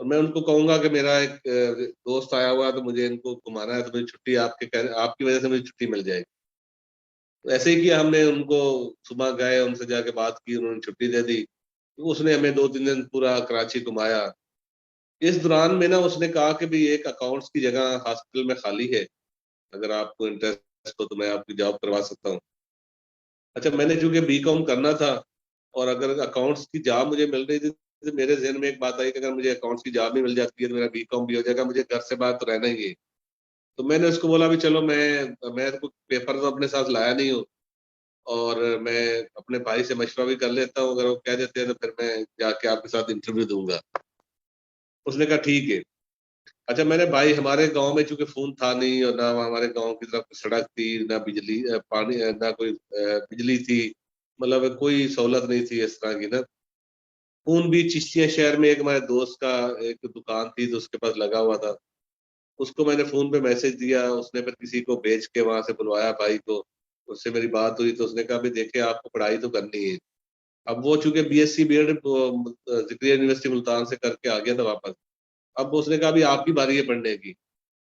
اور میں ان کو کہوں گا کہ میرا ایک دوست آیا ہوا ہے تو مجھے ان کو گھمانا ہے، تو مجھے چھٹی آپ کی وجہ سے مجھے چھٹی مل جائے گی. تو ایسے ہی کیا، ہم نے ان کو صبح گئے، ان سے جا کے بات کی، انہوں نے چھٹی دے دی. تو اس نے ہمیں 2-3 دن پورا کراچی گھمایا. اس دوران میں نا اس نے کہا کہ بھی ایک اکاؤنٹس کی جگہ ہاسپٹل میں خالی ہے، اگر آپ کو انٹرسٹ ہو تو میں آپ کی جاب کروا سکتا ہوں. اچھا، میں نے چونکہ BCom کرنا تھا اور اگر اکاؤنٹس کی جاب مجھے مل رہی تھی تو میرے ذہن میں ایک بات آئی کہ اگر مجھے اکاؤنٹس کی جاب بھی مل جاتی ہے تو میرا BCom بھی ہو جائے گا، مجھے گھر سے باہر تو رہنا ہی ہے. تو میں نے اس کو بولا بھی چلو میں پیپر تو اپنے ساتھ لایا نہیں ہوں، اور میں اپنے بھائی سے مشورہ بھی کر لیتا ہوں، اگر وہ کہہ دیتے ہیں تو پھر میں جا کے آپ کے ساتھ انٹرویو دوں گا. اس نے کہا ٹھیک ہے. اچھا، میں نے بھائی، ہمارے گاؤں میں چونکہ فون تھا نہیں، اور نہ ہمارے گاؤں کی طرف سڑک تھی، نہ بجلی پانی، نہ کوئی بجلی تھی، مطلب کوئی سہولت نہیں تھی اس طرح کی نا. فون بھی چشتیاں شہر میں ایک ہمارے دوست کا ایک دکان تھی تو اس کے پاس لگا ہوا تھا. اس کو میں نے فون پہ میسج دیا، اس نے پھر کسی کو بھیج کے وہاں سے بلوایا بھائی کو. اس سے میری بات ہوئی تو اس نے کہا بھی دیکھیں آپ کو پڑھائی تو کرنی ہے. اب وہ چونکہ BSc BEd ذکریہ یونیورسٹی ملتان سے کر کے آ گیا تھا واپس. اب اس نے کہا بھی آپ کی باری ہے پڑھنے کی،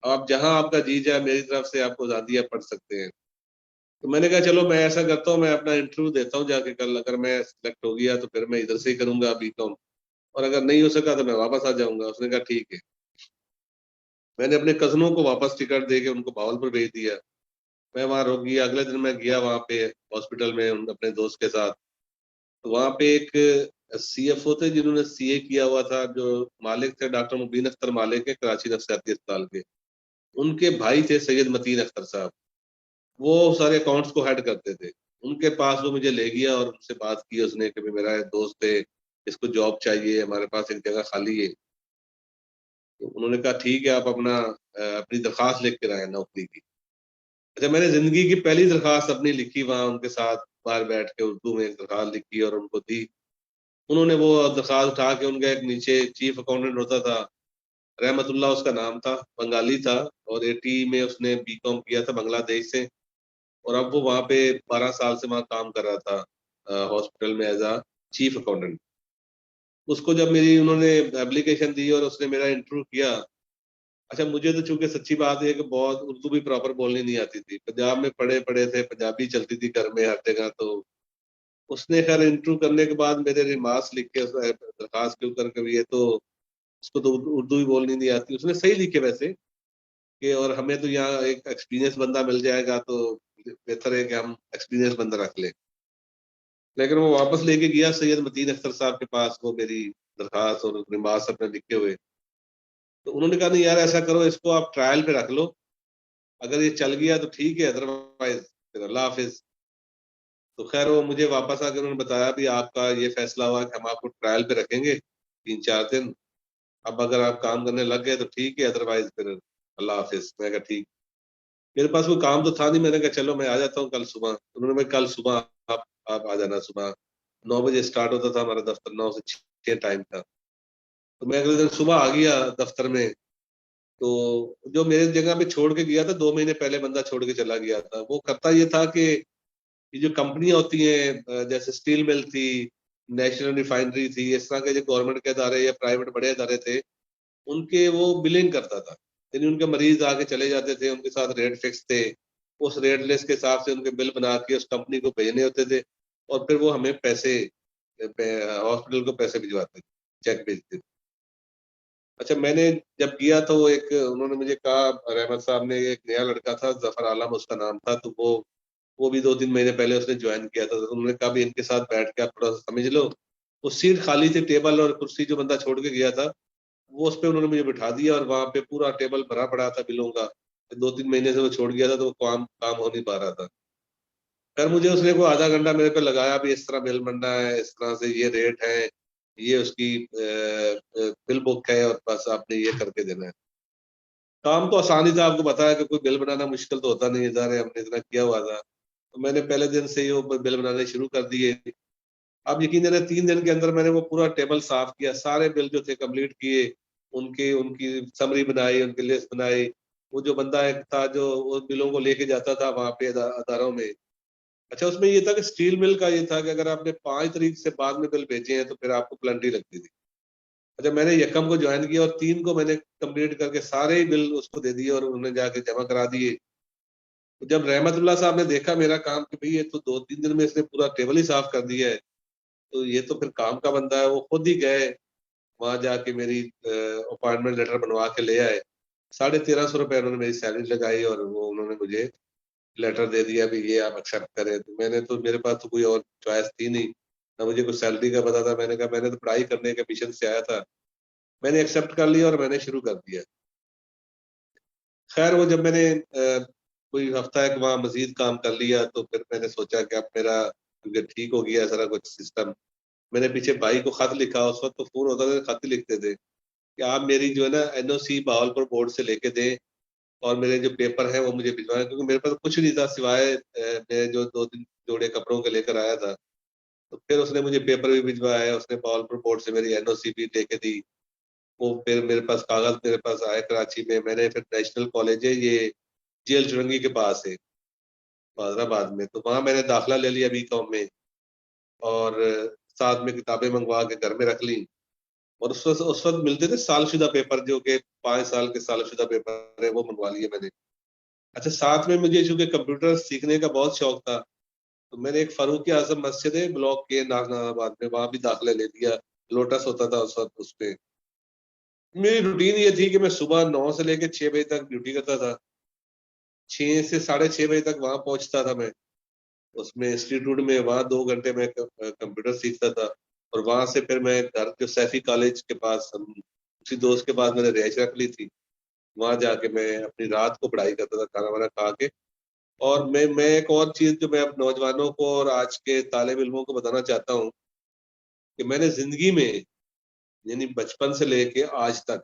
آپ جہاں آپ کا جی جائے، میری طرف سے آپ کو آزادی ہے، پڑھ سکتے ہیں. تو میں نے کہا چلو میں ایسا کرتا ہوں، میں اپنا انٹرویو دیتا ہوں جا کے کل، اگر میں سلیکٹ ہو گیا تو پھر میں ادھر سے ہی کروں گا BCom، اور اگر نہیں ہو سکا تو میں واپس آ جاؤں گا. اس نے کہا ٹھیک ہے. میں نے اپنے کزنوں کو واپس ٹکٹ دے کے ان کو بھاولپور بھیج دیا. میں وہاں رک گیا. اگلے دن میں گیا وہاں پہ ہاسپٹل میں اپنے دوست کے ساتھ. تو وہاں پہ ایک CFO تھے جنہوں نے CA کیا ہوا تھا، جو مالک تھے ڈاکٹر مبین اختر مالک کے کراچی نفسیاتی اسپتال کے. ان کے بھائی تھے سید متین اختر صاحب، وہ سارے اکاؤنٹس کو ہیڈ کرتے تھے. ان کے پاس وہ مجھے لے گیا اور ان سے بات کی اس نے کہ میرا ایک دوست ہے، اس کو جاب چاہیے، ہمارے پاس ایک جگہ خالی ہے. تو انہوں نے کہا ٹھیک ہے، آپ اپنی درخواست لکھ کر آئے نوکری کی. اچھا، میں نے زندگی کی پہلی درخواست اپنی لکھی وہاں ان کے ساتھ باہر بیٹھ کے، اردو میں ایک درخواست لکھی اور ان کو دی. انہوں نے وہ درخواست اٹھا کے، ان کا ایک نیچے چیف اکاؤنٹنٹ ہوتا تھا، رحمت اللہ اس کا نام تھا، بنگالی تھا، اور 80 میں اس نے BCom کیا تھا بنگلہ دیش سے. اور اب وہ وہاں پہ 12 سال سے وہاں کام کر رہا تھا ہاسپٹل میں ایز اے چیف اکاؤنٹنٹ. اس کو جب میری انہوں نے اپلیکیشن دی اور اس نے میرا انٹرویو کیا. اچھا، مجھے تو چونکہ سچی بات ہے کہ بہت اردو بھی پراپر بولنی نہیں آتی تھی، پنجاب میں پڑھے تھے، پنجابی چلتی تھی گھر میں ہر جگہ. تو اس نے خیر انٹرویو کرنے کے بعد میرے ریمارکس لکھ کے درخواست کے اوپر کہ یہ تو اس کو تو اردو بھی بولنی نہیں آتی. اس نے صحیح لکھے ویسے کہ اور ہمیں تو یہاں ایک ایکسپیرینس بندہ مل جائے گا تو بہتر ہے کہ ہم ایکسپیرینس بندہ رکھ لیں. لیکن وہ واپس لے کے گیا سید متین اختر صاحب کے پاس وہ میری درخواست اور ریمارکس اپنے لکھے ہوئے. تو انہوں نے کہا نہیں یار، ایسا کرو، اس کو آپ ٹرائل پہ رکھ لو، اگر یہ چل گیا تو ٹھیک ہے، ادروائز پھر اللہ حافظ. تو خیر وہ مجھے واپس آ کے انہوں نے بتایا بھی آپ کا یہ فیصلہ ہوا کہ ہم آپ کو ٹرائل پہ رکھیں گے 3-4 دن، اب اگر آپ کام کرنے لگ گئے تو ٹھیک ہے، ادروائز پھر اللہ حافظ. میں کہا ٹھیک. میرے پاس کوئی کام تو تھا نہیں، میں نے کہا چلو میں آ جاتا ہوں کل صبح. انہوں نے کل صبح آپ آ جانا، صبح 9 بجے اسٹارٹ ہوتا تھا ہمارا دفتر، 9 سے 6 ٹائم تھا. تو میں اگلے دن صبح آ گیا دفتر میں. تو جو میرے جگہ پہ چھوڑ کے گیا تھا 2 مہینے پہلے بندہ چھوڑ کے چلا گیا تھا، وہ کرتا یہ تھا کہ یہ جو کمپنیاں ہوتی ہیں جیسے اسٹیل مل تھی، نیشنل ریفائنری تھی، اس طرح کے جو گورنمنٹ کے ادارے یا پرائیویٹ بڑے ادارے تھے، ان کے وہ بلنگ کرتا تھا. یعنی ان کے مریض آ کے چلے جاتے تھے، ان کے ساتھ ریٹ فکس تھے، اس ریٹ لسٹ کے حساب سے ان کے بل بنا کے اس کمپنی کو بھیجنے ہوتے تھے، اور پھر وہ ہمیں پیسے ہاسپٹل کو پیسے بھجواتے تھے، چیک بھیجتے تھے. اچھا، میں نے جب کیا تو انہوں نے مجھے کہا، رحمت صاحب نے، ایک نیا لڑکا تھا ظفر عالم اس کا نام تھا، تو وہ بھی 2-3 مہینے پہلے اس نے جوائن کیا تھا. تو انہوں نے کہا بھی ان کے ساتھ بیٹھ کے آپ تھوڑا سا سمجھ لو. وہ سیٹ خالی تھی، ٹیبل اور کرسی جو بندہ چھوڑ کے گیا تھا وہ اس پہ انہوں نے مجھے بٹھا دیا، اور وہاں پہ پورا ٹیبل بھرا پڑا تھا بلوں کا. 2-3 مہینے سے وہ چھوڑ گیا تھا تو وہ کام ہو نہیں پا رہا تھا. خیر مجھے اس نے کوئی آدھا گھنٹہ میرے پہ لگایا بھی اس طرح بل بننا ہے، اس طرح سے یہ ریٹ ہے، یہ اس کی بل بک ہے، اور بس آپ نے یہ کر کے دینا ہے. کام تو آسان ہی تھا، آپ کو بتایا کہ کوئی بل بنانا مشکل تو ہوتا نہیں ہے، ظاہر ہے ہم نے اتنا کیا ہوا تھا. تو میں نے پہلے دن سے ہی وہ بل بنانے شروع کر دیے. اب یقین جانے 3 دن کے اندر میں نے وہ پورا ٹیبل صاف کیا، سارے بل جو تھے کمپلیٹ کیے، ان کی سمری بنائی، ان کی لسٹ بنائی. وہ جو بندہ ایک تھا جو وہ بلوں کو لے کے جاتا تھا وہاں پہ اداروں میں. اچھا، اس میں یہ تھا کہ اسٹیل مل کا یہ تھا کہ اگر آپ نے 5 تاریخ سے بعد میں بل بھیجے ہیں تو پھر آپ کو پلنٹی لگتی تھی. اچھا میں نے یکم کو جوائن کیا اور 3 کو میں نے کمپلیٹ کر کے سارے بل اس کو دے دیے اور انہوں نے جا کے جمع کرا دیے. جب رحمت اللہ صاحب نے دیکھا میرا کام کہ بھئی یہ تو 2-3 دن میں اس نے پورا ٹیبل ہی صاف کر دیا ہے, تو یہ تو پھر کام کا بندہ ہے, وہ خود ہی گئے وہاں جا کے میری اپائنٹمنٹ لیٹر بنوا کے لے آئے. 1350 روپے انہوں نے میری سیلری لگائی اور وہ انہوں نے مجھے لیٹر دے دیا بھی یہ آپ ایکسیپٹ کریں. تو میں نے تو, میرے پاس تو کوئی اور چوائس تھی نہیں, نہ مجھے کوئی سیلری کا پتا تھا. میں نے کہا میں نے تو پڑھائی کرنے کے مشن سے آیا تھا, میں نے ایکسیپٹ کر لیا اور میں نے شروع کر دیا. خیر وہ جب میں نے کوئی ہفتہ ایک وہاں مزید کام کر لیا تو پھر میں نے سوچا کہ اب میرا کیونکہ ٹھیک ہو گیا سارا کچھ سسٹم. میں نے پیچھے بھائی کو خط لکھا, اس وقت تو فون ہوتا تھا خط ہی لکھتے تھے کہ آپ میری جو ہے نا NOC بہاولپور بورڈ سے لے کے دیں اور میرے جو پیپر ہیں وہ مجھے بھجوائیں, کیونکہ میرے پاس کچھ نہیں تھا سوائے میں جو 2-3 جوڑے کپڑوں کے لے کر آیا تھا. تو پھر اس نے مجھے پیپر بھی بھجوایا, اس نے بہاولپور بورڈ سے میری NOC بھی لے کے دی. وہ پھر میرے پاس کاغذ میرے پاس آئے کراچی میں. میں نے پھر نیشنل کالج ہے یہ جیل چرنگی کے پاس ہے حیدرآباد میں, تو وہاں میں نے داخلہ لے لیا BCom میں اور ساتھ میں کتابیں منگوا کے گھر میں رکھ لی. اور اس وقت ملتے تھے سال شدہ پیپر جو کہ 5 سال کے سال شدہ پیپر ہے, وہ منگوا لیے میں نے. اچھا ساتھ میں مجھے چونکہ کمپیوٹر سیکھنے کا بہت شوق تھا تو میں نے ایک فاروق اعظم مسجد ہے بلاک کے ناگ آباد میں, وہاں بھی داخلہ لے لیا. لوٹس ہوتا تھا اس وقت اس پہ. میری روٹین یہ تھی کہ میں صبح 9 سے لے کے 6 بجے تک ڈیوٹی کرتا تھا. 6 سے 6:30 بجے تک وہاں پہنچتا تھا میں اس میں انسٹیٹیوٹ میں. وہاں 2 گھنٹے میں کمپیوٹر سیکھتا تھا اور وہاں سے پھر میں گھر جو سیفی کالج کے پاس اسی دوست کے پاس میں نے رہائش رکھ لی تھی, وہاں جا کے میں اپنی رات کو پڑھائی کرتا تھا کھانا وانا کھا کے. اور میں ایک اور چیز جو میں اب نوجوانوں کو اور آج کے طالب علموں کو بتانا چاہتا ہوں کہ میں نے زندگی میں یعنی بچپن سے لے کے آج تک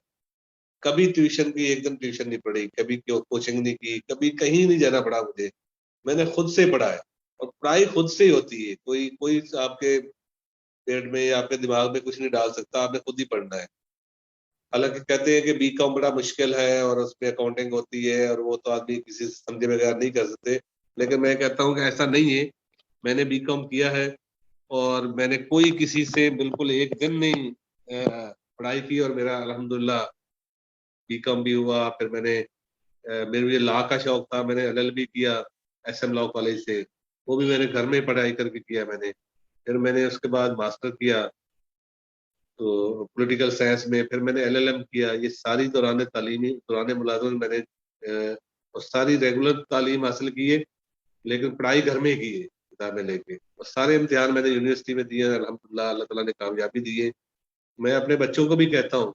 کبھی ٹیوشن کی ایک دن ٹیوشن نہیں پڑھی, کبھی کوچنگ نہیں کی, کبھی کہیں نہیں جانا پڑا مجھے. میں نے خود سے پڑھا ہے اور پڑھائی خود سے ہی ہوتی ہے. کوئی آپ کے پیٹ میں یا آپ کے دماغ میں کچھ نہیں ڈال سکتا, آپ نے خود ہی پڑھنا ہے. حالانکہ کہتے ہیں کہ BCom بڑا مشکل ہے اور اس میں اکاؤنٹنگ ہوتی ہے اور وہ تو آدمی کسی سے سمجھے بغیر نہیں کر سکتے, لیکن میں کہتا ہوں کہ ایسا نہیں ہے. میں نے BCom کیا ہے اور میں نے کوئی کسی سے بالکل ایک دن نہیں پڑھائی کی اور میرا الحمدللہ BCom بھی ہوا. پھر میں نے میرے لا کا شوق تھا, میں نے LLB کیا SM لا کالج سے, وہ بھی میں نے گھر میں پڑھائی کر کے کیا میں نے. پھر میں نے اس کے بعد ماسٹر کیا تو پولیٹیکل سائنس میں, پھر میں نے LLM کیا. یہ ساری دوران ملازمت میں نے اور ساری ریگولر تعلیم حاصل کی ہے, لیکن پڑھائی گھر میں کی ہے کتابیں لے کے. اور سارے امتحان میں نے یونیورسٹی میں دیے, الحمدللہ اللہ تعالیٰ نے کامیابی دی ہے. میں اپنے بچوں کو بھی کہتا ہوں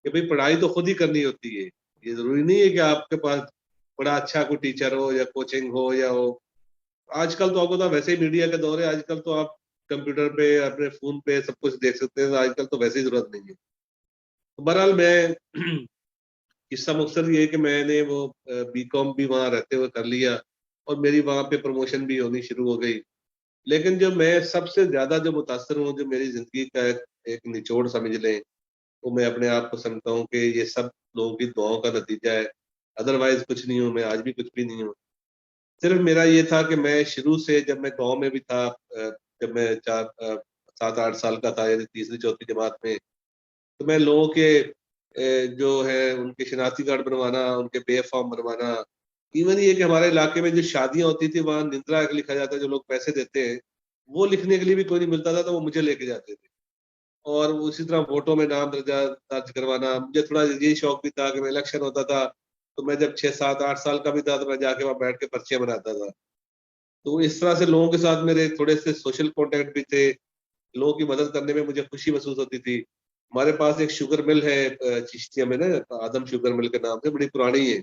کہ بھئی پڑھائی تو خود ہی کرنی ہوتی ہے. یہ ضروری نہیں ہے کہ آپ کے پاس بڑا اچھا کوئی ٹیچر ہو یا کوچنگ ہو یا ہو. آج کل تو آپ کو تو ویسے ہی میڈیا کا دور ہے, آج کل تو آپ کمپیوٹر پہ اپنے فون پہ سب کچھ دیکھ سکتے ہیں, تو آج کل تو ویسے ہی ضرورت نہیں ہے. بہرحال میں قصہ مقصد یہ ہے کہ میں نے وہ BCom بھی وہاں رہتے ہوئے کر لیا اور میری وہاں پہ پروموشن بھی ہونی شروع ہو گئی. لیکن جو میں سب سے زیادہ جو متاثر ہوں, جو میری زندگی کا ایک نچوڑ سمجھ لیں, وہ میں اپنے آپ کو سمجھتا ہوں کہ یہ سب لوگوں کی دعاؤں کا نتیجہ ہے. ادروائز کچھ نہیں ہوں, میں آج بھی کچھ بھی نہیں ہوں. صرف میرا یہ تھا کہ میں شروع سے جب میں گاؤں میں بھی تھا, جب میں 7-8 سال کا تھا یعنی 3ری-4تھی جماعت میں, تو میں لوگوں کے جو ہے ان کے شناختی کارڈ بنوانا, ان کے پے فارم بنوانا, ایون یہ کہ ہمارے علاقے میں جو شادیاں ہوتی تھی وہاں نندرا لکھا جاتا ہے, جو لوگ پیسے دیتے ہیں وہ لکھنے کے لیے بھی کوئی نہیں ملتا تھا تو وہ مجھے لے کے جاتے تھے. اور اسی طرح ووٹوں میں نام درج کروانا. مجھے تھوڑا یہ شوق بھی تھا کہ میں الیکشن ہوتا تھا تو میں جب 6-7-8 سال کا بھی تھا تو میں جا کے وہاں بیٹھ کے پرچیاں بناتا تھا. تو اس طرح سے لوگوں کے ساتھ میرے تھوڑے سے سوشل کانٹیکٹ بھی تھے, لوگوں کی مدد کرنے میں مجھے خوشی محسوس ہوتی تھی. ہمارے پاس ایک شوگر مل ہے چشتیہ میں نا, آدم شوگر مل کے نام سے, بڑی پرانی ہے.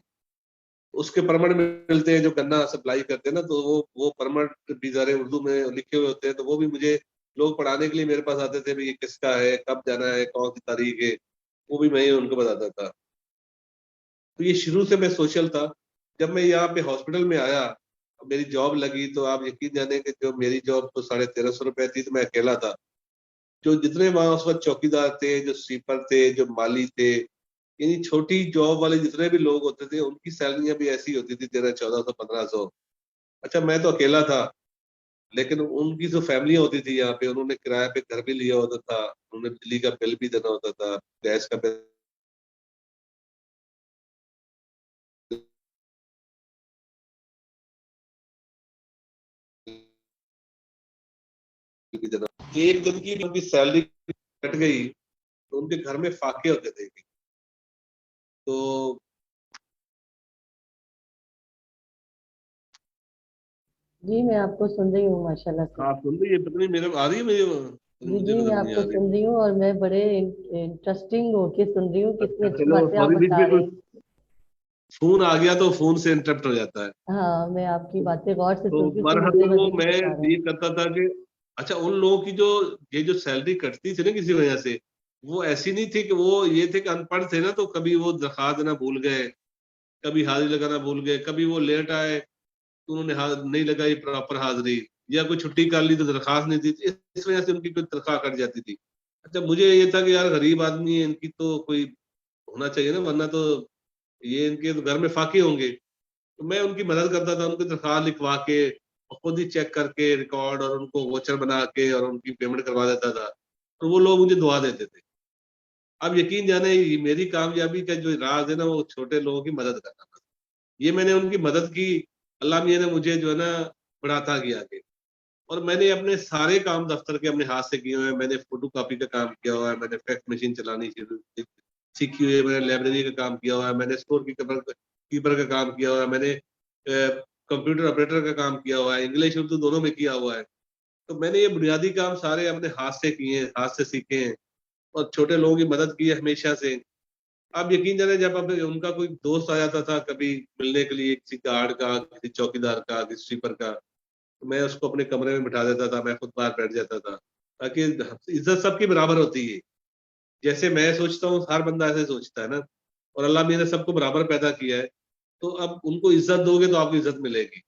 اس کے پرمٹ ملتے ہیں جو گنا سپلائی کرتے ہیں نا, تو وہ پرمٹ بھی ذرا اردو میں لکھے ہوئے ہوتے ہیں, تو وہ بھی مجھے لوگ پڑھانے کے لیے میرے پاس آتے تھے. یہ کس کا ہے, کب جانا ہے, کون سی تاریخ ہے, وہ بھی میں ان کو بتاتا تھا. تو یہ شروع سے میں سوشل تھا. جب میں یہاں پہ ہاسپٹل میں آیا, میری جاب لگی, تو آپ یقین جانیں کہ جو میری جاب تو 1350 روپے تھی, تو میں اکیلا تھا. جو جتنے وہاں اس وقت چوکیدار تھے, جو سویپر تھے, جو مالی تھے, یعنی چھوٹی جاب والے جتنے بھی لوگ ہوتے تھے ان کی سیلریاں بھی ایسی ہوتی تھی 1300-1400-1500. اچھا میں تو اکیلا تھا, لیکن ان کی جو فیملیاں ہوتی تھی یہاں پہ، انہوں نے کرایہ پہ گھر بھی لیا ہوتا تھا، انہوں نے بجلی کا بل بھی دینا ہوتا تھا، گیس کا بل بھی دینا، ایک دن کی ان کی سیلری کٹ گئی تو ان کے گھر میں فاقے ہوتے تھے. تو جی میں آپ کو سن رہی ہوں ماشاءاللہ سے. آپ سن رہی ہے؟ پتہ نہیں میرے آ رہی ہے میری، جی مجھے جی میں نظر آپ نہیں کو آ رہی. سن رہی ہوں اور میں بڑے انٹرسٹنگ ہو کے سن رہی ہوں، کتنی اچھا اچھی چلو باتیں آپ سوری، بیچ بتا میں رہے کوئی ہیں. فون آ گیا تو فون سے انٹرپٹ ہو جاتا ہے. ہاں میں آپ کی باتیں غور سے تو سن رہی ہوں کہ مزے برحق وہ مزے کی میں بتا رہے ہیں. یہ کرتا تھا کہ اچھا ان لوگوں کی جو یہ جو سیلری کٹتی تھی نا کسی وجہ سے، وہ ایسی نہیں تھی کہ وہ یہ تھے کہ ان پڑھ تھے نا، تو کبھی وہ درخواست دینا بھول گئے، کبھی حاضری لگانا بھول گئے، کبھی وہ لیٹ آئے تو انہوں نے نہیں لگائی پراپر حاضری، یا کوئی چھٹی کر لی تو درخواست نہیں دی تھی، اس وجہ سے ان کی کوئی تنخواہ کٹ جاتی تھی. اچھا مجھے یہ تھا کہ یار غریب آدمی ہے، ان کی تو کوئی ہونا چاہیے نا، ورنہ تو یہ ان کے تو گھر میں فاقے ہوں گے. تو میں ان کی مدد کرتا تھا، ان کی تنخواہ لکھوا کے خود ہی چیک کر کے ریکارڈ اور ان کو ووچر بنا کے اور ان کی پیمنٹ کروا دیتا تھا. تو وہ لوگ مجھے دعا دیتے تھے. اب یقین جانے میری کامیابی کا جو راز ہے نا، وہ چھوٹے لوگوں کی مدد کرنا تھا. یہ میں نے ان کی مدد کی، اللہ میاں نے مجھے جو ہے نا بڑھاتا گیا کہ، اور میں نے اپنے سارے کام دفتر کے اپنے ہاتھ سے کیے ہوئے ہیں. میں نے فوٹو کاپی کا کام کیا ہوا ہے، میں نے فیکس مشین چلانی سیکھی ہوئی ہے، میں نے لائبریری کا کام کیا ہوا ہے، میں نے اسٹور کیپر کا کام کیا ہوا ہے، میں نے کمپیوٹر آپریٹر کا کام کیا ہوا ہے، انگلش اردو دونوں میں کیا ہوا ہے. تو میں نے یہ بنیادی کام سارے اپنے ہاتھ سے کیے ہیں، ہاتھ سے سیکھے ہیں، اور چھوٹے لوگوں کی مدد کی ہے ہمیشہ سے. اب یقین جانے جب اب ان کا کوئی دوست آ جاتا تھا کبھی ملنے کے لیے، کسی گارڈ کا، کسی چوکی دار کا، کسی سویپر کا، تو میں اس کو اپنے کمرے میں بٹھا دیتا تھا، میں خود باہر بیٹھ جاتا تھا، تاکہ عزت سب کی برابر ہوتی ہے. جیسے میں سوچتا ہوں ہر بندہ ایسے سوچتا ہے نا، اور اللہ میاں نے سب کو برابر پیدا کیا ہے. تو اب ان کو عزت دو گے تو آپ کو عزت ملے گی.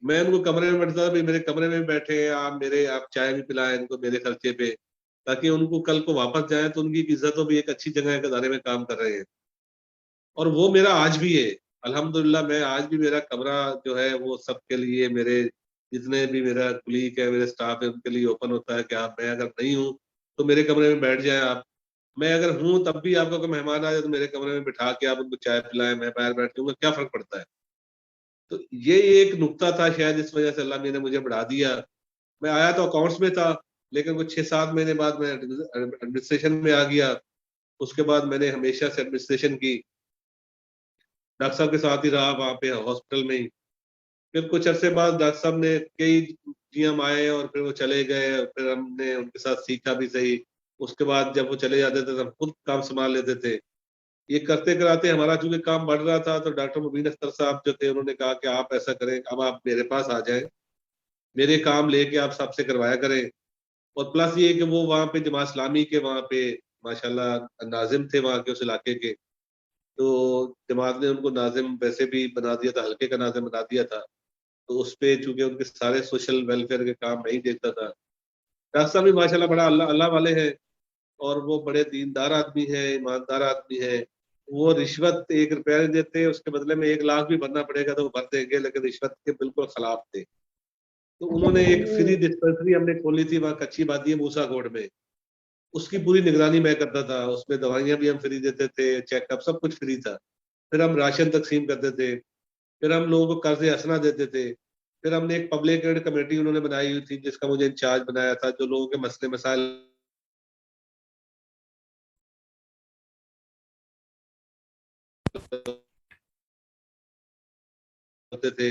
میں ان کو کمرے میں بیٹھتا تھا، میرے کمرے میں بیٹھے ہیں آپ چائے بھی پلائیں ان کو میرے خرچے پہ، تاکہ ان کو کل کو واپس جائیں تو ان کی عزت ہو بھی، ایک اچھی جگہ کے ادارے میں کام کر رہے ہیں. اور وہ میرا آج بھی ہے الحمدللہ. میں آج بھی میرا کمرہ جو ہے وہ سب کے لیے، میرے جتنے بھی میرا کلیگ ہے، میرے سٹاف ہے، ان کے لیے اوپن ہوتا ہے کہ آپ، میں اگر نہیں ہوں تو میرے کمرے میں بیٹھ جائیں آپ، میں اگر ہوں تب بھی آپ کا کوئی مہمان آ جائے تو میرے کمرے میں بٹھا کے آپ ان کو چائے پلائیں، میں باہر بیٹھ جاؤں گا، کیا فرق پڑتا ہے. تو یہ ایک نقطہ تھا شاید اس وجہ سے اللہ میاں نے مجھے بڑھا دیا. میں آیا تو اکاؤنٹس میں تھا، لیکن وہ 6-7 مہینے بعد میں ایڈمنسٹریشن میں آ گیا. اس کے بعد میں نے ہمیشہ سے ایڈمنسٹریشن کی، ڈاکٹر صاحب کے ساتھ ہی رہا وہاں پہ ہاسپٹل میں ہی. پھر کچھ عرصے بعد ڈاکٹر صاحب نے کئی جی ایم آئے اور پھر وہ چلے گئے، پھر ہم نے ان کے ساتھ سیکھا بھی صحیح. اس کے بعد جب وہ چلے جاتے تھے تو ہم خود کام سنبھال لیتے تھے. یہ کرتے کراتے ہمارا چونکہ کام بڑھ رہا تھا، تو ڈاکٹر مبین اختر صاحب جو تھے، انہوں نے کہا کہ آپ ایسا کریں، اب آپ میرے پاس آ جائیں، میرے کام لے کے آپ سب سے کروایا کریں. اور پلس یہ کہ وہ وہاں پہ جماعت اسلامی کے وہاں پہ ماشاءاللہ ناظم تھے وہاں کے اس علاقے کے، تو جماعت نے ان کو ناظم ویسے بھی بنا دیا تھا، حلقے کا ناظم بنا دیا تھا. تو اس پہ چونکہ ان کے سارے سوشل ویلفیئر کے کام میں ہی دیکھتا تھا. ڈاکٹر صاحب بھی ماشاءاللہ بڑا اللہ والے ہیں، اور وہ بڑے دیندار آدمی ہیں، ایماندار آدمی ہیں. وہ رشوت 1 روپیہ نہیں دیتے، اس کے بدلے میں 1 لاکھ بھی بھرنا پڑے گا تو وہ بھر دیں گے، لیکن رشوت کے بالکل خلاف تھے. تو اچھا انہوں نے ایک یہ فری ڈسپینسری ہم نے کھولی تھی وہاں کچی بادی ہے موسا کوٹ میں، اس کی پوری نگرانی میں کرتا تھا. اس میں دوائیاں بھی ہم فری دیتے تھے، چیک اپ سب کچھ فری تھا. پھر ہم راشن تقسیم کرتے تھے، پھر ہم لوگوں کو قرض حسنہ دیتے تھے. پھر ہم نے ایک پبلک ایڈ کمیٹی انہوں نے بنائی ہوئی تھی، جس کا مجھے انچارج بنایا تھا، جو لوگوں کے مسئلے مسائل ہوتے تھے.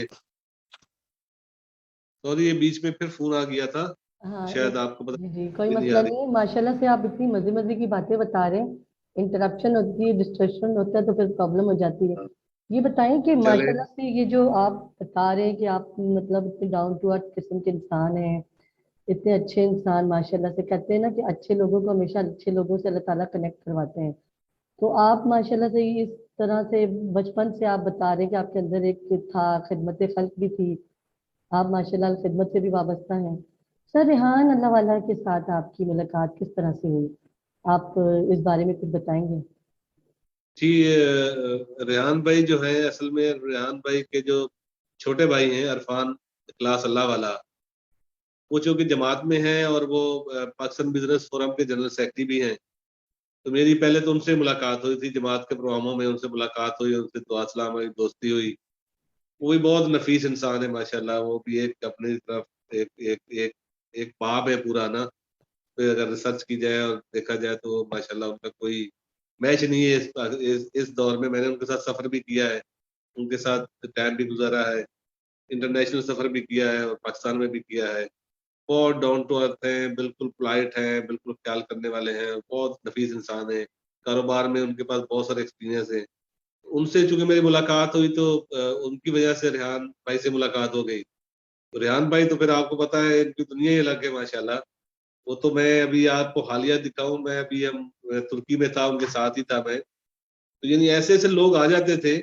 سوری یہ بیچ میں پھر فون آ گیا تھا، ہاں شاید آپ کو پتہ جی جی کوئی نہیں مسئلہ آ رہی. نہیں ہے. ماشاءاللہ سے آپ اتنی مزے مزے کی باتیں بتا رہے ہیں، انٹرپشن ہوتی ہے، ڈسٹریکشن ہوتا ہے تو پھر پرابلم ہو جاتی ہے. یہ بتائیں کہ چلے ماشاءاللہ سے یہ جو آپ بتا رہے ہیں کہ آپ مطلب اتنے ڈاؤن ٹو ارتھ قسم کے انسان ہیں، اتنے اچھے انسان، ماشاءاللہ سے کہتے ہیں نا کہ اچھے لوگوں کو ہمیشہ اچھے لوگوں سے اللہ تعالیٰ کنیکٹ کرواتے ہیں. تو آپ ماشاءاللہ سے اس طرح سے بچپن سے آپ بتا رہے ہیں کہ آپ کے اندر ایک تھا، خدمت خلق بھی تھی، آپ ماشاءاللہ خدمت سے بھی وابستہ ہیں. سر ریحان اللہ والا کے ساتھ آپ کی ملاقات کس طرح سے ہوئی؟ آپ اس بارے میں کچھ بتائیں گے؟ جی ریحان بھائی جو ہے، اصل میں ریحان بھائی کے جو چھوٹے بھائی ہیں عرفان اخلاص اللہ والا، وہ چونکہ جماعت میں ہیں اور وہ پاکستان بزنس فورم کے جنرل سیکرٹری بھی ہیں. تو میری پہلے تو ان سے ملاقات ہوئی تھی جماعت کے پروگراموں میں، ان سے ملاقات ہوئی، ان سے دعا سلام ہوئی، دوستی ہوئی. وہ بھی بہت نفیس انسان ہے ماشاءاللہ. وہ بھی ایک اپنی طرف ایک ایک ایک ایک باب ہے پورا نا. تو اگر ریسرچ کی جائے اور دیکھا جائے تو ماشاءاللہ ان کا کوئی میچ نہیں ہے. اس دور میں نے ان کے ساتھ سفر بھی کیا ہے، ان کے ساتھ ٹائم بھی گزارا ہے، انٹرنیشنل سفر بھی کیا ہے اور پاکستان میں بھی کیا ہے. بہت ڈاؤن ٹو ارتھ ہیں، بالکل پولائٹ ہیں، بالکل خیال کرنے والے ہیں، بہت نفیس انسان ہیں. کاروبار میں ان کے پاس بہت سارے ایکسپیرینس ہیں. ان سے چونکہ میری ملاقات ہوئی تو ان کی وجہ سے ریحان بھائی سے ملاقات ہو گئی. تو ریحان بھائی تو پھر آپ کو پتا ہے ان کی دنیا ہی الگ ہے ماشاءاللہ. وہ تو میں ابھی آپ کو حالیہ دکھاؤں، میں ابھی ہم ترکی میں تھا، ان کے ساتھ ہی تھا میں. تو یعنی ایسے ایسے لوگ آ جاتے تھے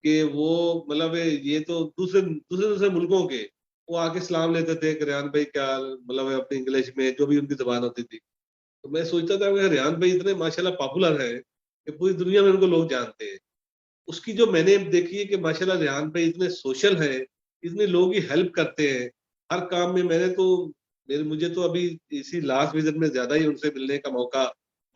کہ وہ مطلب یہ تو دوسرے ملکوں کے وہ آ کے سلام لیتے تھے کہ ریحان بھائی کیا مطلب اپنی انگلش میں جو بھی ان کی زبان ہوتی تھی. تو میں سوچتا تھا کہ ریحان بھائی اتنے ماشاءاللہ پاپولر ہیں کہ پوری دنیا میں ان کو لوگ جانتے ہیں. اس کی جو میں نے دیکھی ہے کہ ماشاءاللہ ریحان بھائی اتنے سوشل ہیں، اتنے لوگوں کی ہیلپ کرتے ہیں ہر کام میں. میں نے تو مجھے تو ابھی اسی لاسٹ وزٹ میں زیادہ ہی ان سے ملنے کا موقع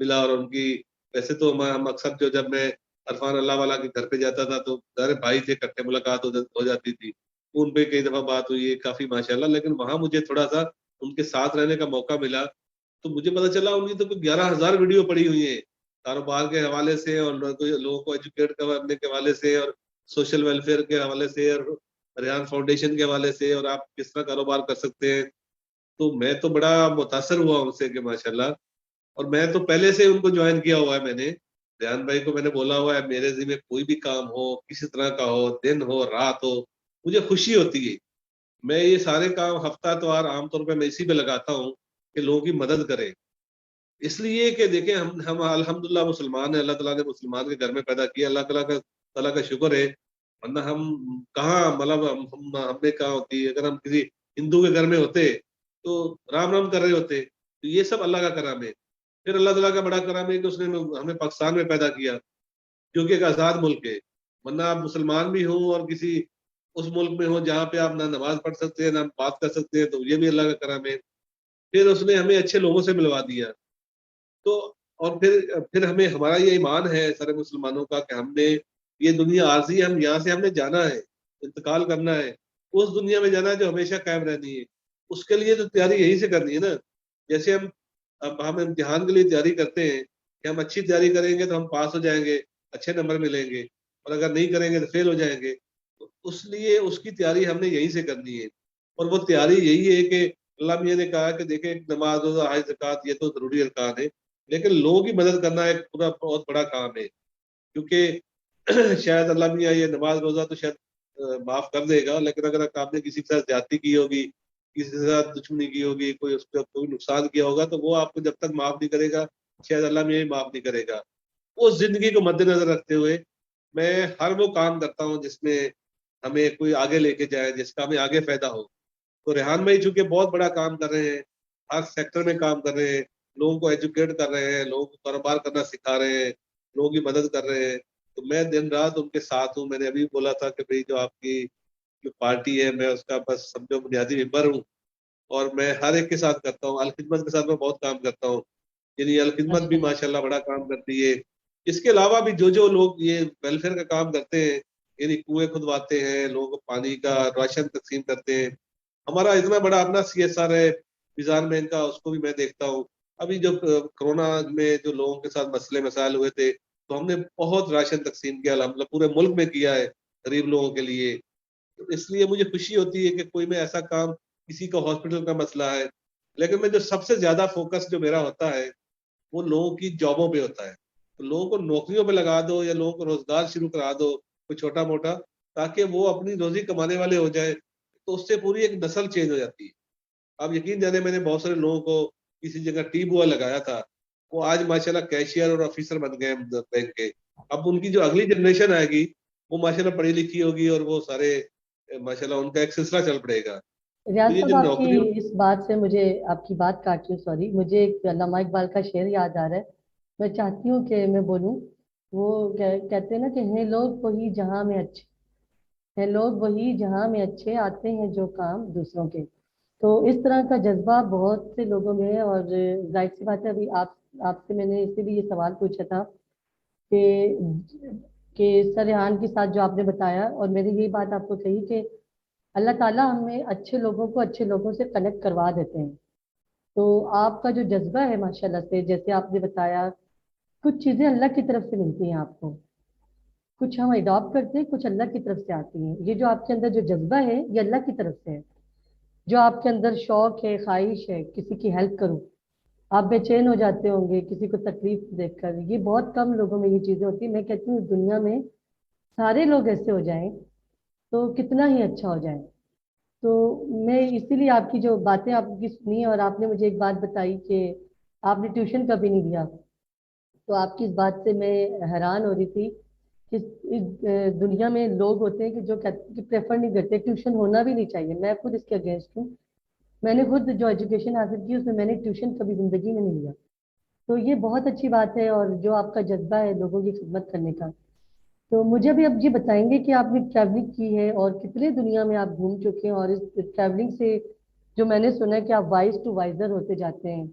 ملا. اور ان کی ویسے تو ہم اکثر جو جب میں عرفان اللہ والا کے گھر پہ جاتا تھا تو سارے بھائی تھے، اکٹھے ملاقات ہو جاتی تھی. ان پہ کئی دفعہ بات ہوئی ہے کافی ماشاءاللہ. لیکن وہاں مجھے تھوڑا سا ان کے ساتھ رہنے کا موقع ملا تو مجھے پتا چلا ان کی تو کوئی 11,000 ویڈیو پڑی ہوئی ہیں کاروبار کے حوالے سے اور لوگوں کو ایجوکیٹ کرنے کے حوالے سے اور سوشل ویلفیئر کے حوالے سے اور ریحان فاؤنڈیشن کے حوالے سے اور آپ کس طرح کاروبار کر سکتے ہیں. تو میں تو بڑا متاثر ہوا ان سے کہ ماشاءاللہ. اور میں تو پہلے سے ان کو جوائن کیا ہوا ہے. میں نے ریحان بھائی کو میں نے بولا ہوا ہے میرے ذمہ کوئی بھی کام ہو، کسی طرح کا ہو، دن ہو رات ہو، مجھے خوشی ہوتی ہے. میں یہ سارے کام ہفتہ اتوار عام طور پہ میں اسی پہ لگاتا ہوں کہ لوگوں کی مدد کرے. اس لیے کہ دیکھیں ہم الحمدللہ مسلمان ہیں، اللہ تعالیٰ نے مسلمان کے گھر میں پیدا کیا، اللہ تعالیٰ کا شکر ہے. ورنہ ہم کہاں مطلب ہم نے کہاں ہوتی. اگر ہم کسی ہندو کے گھر میں ہوتے تو رام رام کر رہے ہوتے. تو یہ سب اللہ کا کرم ہے. پھر اللہ تعالیٰ کا بڑا کرم ہے کہ اس نے ہمیں پاکستان میں پیدا کیا جو کہ ایک آزاد ملک ہے. ورنہ آپ مسلمان بھی ہوں اور کسی اس ملک میں ہوں جہاں پہ آپ نہ نماز پڑھ سکتے ہیں نہ بات کر سکتے ہیں، تو یہ بھی اللہ کا کرم ہے. پھر اس نے ہمیں اچھے لوگوں سے ملوا دیا. تو اور پھر ہمیں ہمارا یہ ایمان ہے سارے مسلمانوں کا کہ ہم نے یہ دنیا عارضی ہے، ہم یہاں سے ہم نے جانا ہے، انتقال کرنا ہے، اس دنیا میں جانا ہے جو ہمیشہ قائم رہنی ہے. اس کے لیے تو تیاری یہی سے کرنی ہے نا. جیسے ہم امتحان کے لیے تیاری کرتے ہیں کہ ہم اچھی تیاری کریں گے تو ہم پاس ہو جائیں گے، اچھے نمبر ملیں گے، اور اگر نہیں کریں گے تو فیل ہو جائیں گے. تو اس لیے اس کی تیاری ہم نے یہیں سے کرنی ہے. اور وہ تیاری یہی ہے کہ اللہ میاں نے کہا کہ دیکھیں نماز روزہ حج زکوٰۃ یہ تو ضروری ارکان ہے، لیکن لوگوں کی مدد کرنا ایک پورا بہت بڑا کام ہے. کیونکہ شاید اللہ میاں یہ نماز روزہ تو شاید معاف کر دے گا، لیکن اگر آپ نے کسی کے ساتھ زیادتی کی ہوگی، کسی کے ساتھ دشمنی کی ہوگی، کوئی اس کا کوئی نقصان کیا ہوگا تو وہ آپ کو جب تک معاف نہیں کرے گا شاید اللہ میاں معاف نہیں کرے گا. اس زندگی کو مد نظر رکھتے ہوئے میں ہر وہ کام کرتا ہوں جس میں ہمیں کوئی آگے لے کے جائے، جس کا ہمیں آگے فائدہ ہو. تو ریحان بھائی چونکہ بہت بڑا کام کر رہے ہیں، ہر سیکٹر میں کام کر رہے ہیں، لوگوں کو ایجوکیٹ کر رہے ہیں، لوگوں کو کاروبار کرنا سکھا رہے ہیں، لوگوں کی مدد کر رہے ہیں. تو میں دن رات ان کے ساتھ ہوں. میں نے ابھی بولا تھا کہ بھئی جو آپ کی جو پارٹی ہے میں اس کا بس سمجھو بنیادی ممبر ہوں اور میں ہر ایک کے ساتھ کرتا ہوں. الخدمت کے ساتھ میں بہت کام کرتا ہوں. یعنی الخدمت بھی ماشاءاللہ. ماشاءاللہ بڑا کام کرتی ہے. اس کے علاوہ بھی جو لوگ یہ ویلفیئر کا کام کرتے ہیں، یعنی کنویں کھدواتے ہیں، لوگوں کو پانی کا راشن تقسیم کرتے ہیں. ہمارا اتنا بڑا اپنا CSR ہے میزان بینک کا، اس کو بھی میں دیکھتا ہوں. ابھی جو کرونا میں جو لوگوں کے ساتھ مسئلے مسائل ہوئے تھے تو ہم نے بہت راشن تقسیم کیا، الحمدللہ پورے ملک میں کیا ہے غریب لوگوں کے لیے. تو اس لیے مجھے خوشی ہوتی ہے کہ کوئی میں ایسا کام، کسی کا ہاسپٹل کا مسئلہ ہے، لیکن میں جو سب سے زیادہ فوکس جو میرا ہوتا ہے وہ لوگوں کی جابوں پہ ہوتا ہے. تو لوگوں کو نوکریوں پہ لگا دو یا لوگوں کو روزگار شروع کرا دو کوئی چھوٹا موٹا، تاکہ وہ اپنی روزی کمانے والے ہو جائے. تو اس سے پوری ایک نسل چینج ہو جاتی ہے. آپ یقین جانے میں نے بہت سارے لوگوں کو کسی جگہ ٹی بوا لگایا تھا، وہ آج ماشاءاللہ کیشیئر اور آفیسر بن گئے بینک کے. اب ان کی جو اگلی جنریشن آئے گی وہ ماشاءاللہ پڑھی لکھی ہوگی اور وہ سارے ماشاءاللہ ان کا ایک سلسلہ چل پڑے گا. ریاض تو یہ صاحب جو آپ کی نوکریوں اس بات سے مجھے، آپ کی بات کاٹ رہی ہوں سوری، مجھے ایک علامہ اقبال کا شعر یاد آ رہا ہے. میں چاہتی ہوں کہ میں بولوں. وہ کہتے ہیں نا کہ ہیں لوگ وہی جہاں میں اچھے، ہیں لوگ وہی جہاں میں اچھے، آتے ہیں جو کام دوسروں کے. تو اس طرح کا جذبہ بہت سے لوگوں میں ہے، اور ظاہر سی بات ہے ابھی آپ سے میں نے اسی لیے یہ سوال پوچھا تھا کہ سر ریحان کے ساتھ جو آپ نے بتایا، اور میں نے یہی بات آپ کو کہی کہ اللہ تعالیٰ ہمیں اچھے لوگوں کو اچھے لوگوں سے کنیکٹ کروا دیتے ہیں. تو آپ کا جو جذبہ ہے ماشاءاللہ سے، جیسے آپ نے بتایا، کچھ چیزیں اللہ کی طرف سے ملتی ہیں آپ کو، کچھ ہم اڈاپٹ کرتے ہیں، کچھ اللہ کی طرف سے آتی ہیں. یہ جو آپ کے اندر جو جذبہ ہے یہ اللہ کی طرف سے ہے. جو آپ کے اندر شوق ہے، خواہش ہے کسی کی ہیلپ کروں، آپ بے چین ہو جاتے ہوں گے کسی کو تکلیف دیکھ کر، یہ بہت کم لوگوں میں یہ چیزیں ہوتی ہیں. میں کہتی ہوں دنیا میں سارے لوگ ایسے ہو جائیں تو کتنا ہی اچھا ہو جائے. تو میں اسی لیے آپ کی جو باتیں آپ کی سنی، اور آپ نے مجھے ایک بات بتائی کہ آپ نے ٹیوشن کبھی نہیں دیا، تو آپ کی اس بات سے میں حیران ہو رہی تھی کہ اس دنیا میں لوگ ہوتے ہیں کہ جو پریفر نہیں کرتے، ٹیوشن ہونا بھی نہیں چاہیے. میں خود اس کے اگینسٹ ہوں. میں نے خود جو ایجوکیشن حاصل کی اس میں نے ٹیوشن کبھی زندگی میں نہیں لیا. تو یہ بہت اچھی بات ہے، اور جو آپ کا جذبہ ہے لوگوں کی خدمت کرنے کا. تو مجھے بھی اب یہ بتائیں گے کہ آپ نے ٹریولنگ کی ہے اور کتنے دنیا میں آپ گھوم چکے ہیں، اور اس ٹریولنگ سے جو میں نے سنا ہے کہ آپ وائز ٹو وائزر ہوتے جاتے ہیں،